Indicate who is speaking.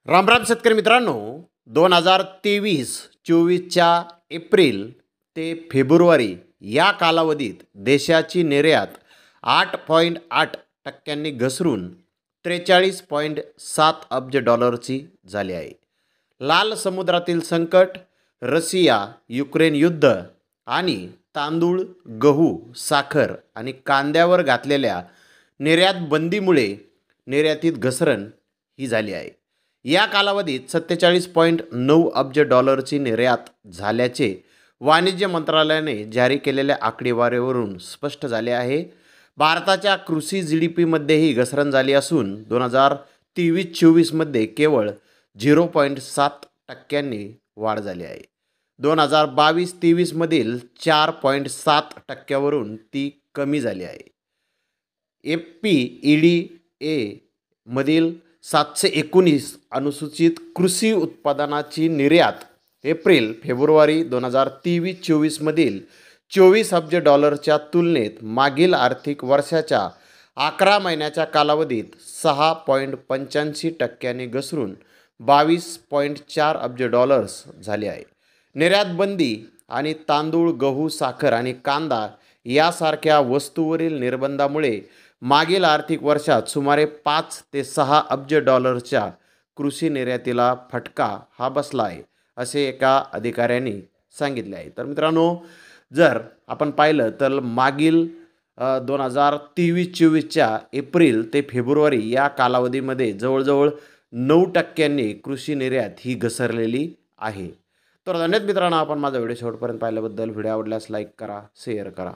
Speaker 1: रामराम शेतकरी मित्रांनो, 2023-24च्या एप्रिल ते फेब्रुवारी या कालावधीत देशाची निर्यात 8.8% घसरून 43.7 अब्ज डॉलरची झाली आहे. लाल समुद्रातील संकट, रशिया युक्रेन युद्ध आणि तांदूळ, गहू, साखर आणि कांद्यावर घातलेल्या निर्यात बंदीमुळे निर्यातीत घसरण ही झाली आहे. या कालावधीत 47.9 अब्ज डॉलरची निर्यात झाल्याचे वाणिज्य मंत्रालयाने जारी केलेल्या आकडेवारीवरून स्पष्ट झाले आहे. भारताच्या कृषी GDPमध्येही घसरण झाली असून 2023-24मध्ये केवळ 0.7% वाढ झाली आहे. 2022-23मधील 4.7%वरून ती कमी झाली आहे. FPEDA मधील 719 अनुसूचित कृषी उत्पादनाची निर्यात एप्रिल फेब्रुवारी 2023-24 मधील 24 अब्ज डॉलरच्या तुलनेत मागील आर्थिक वर्षाच्या 11 महिन्याच्या कालावधीत 6.85% घसरून 22.4 अब्ज डॉलर्स झाली आहे. निर्यात बंदी आणि तांदूळ, गहू, साखर आणि कांदा यासारख्या वस्तूंवरील निर्बंधामुळे मागील आर्थिक वर्षात सुमारे 5 ते 6 अब्ज डॉलरच्या कृषी निर्यातीला फटका हा बसला आहे, असे एका अधिकाऱ्यांनी सांगितले आहे. तर मित्रांनो, जर आपण पाहिलं तर मागील 2023-24च्या एप्रिल ते फेब्रुवारी या कालावधीमध्ये जवळजवळ 9% कृषी निर्यात ही घसरलेली आहे. तर धन्यवाद मित्रांनो, आपण माझा व्हिडिओ शेवटपर्यंत पाहिल्याबद्दल. व्हिडिओ आवडल्यास लाईक करा, शेअर करा.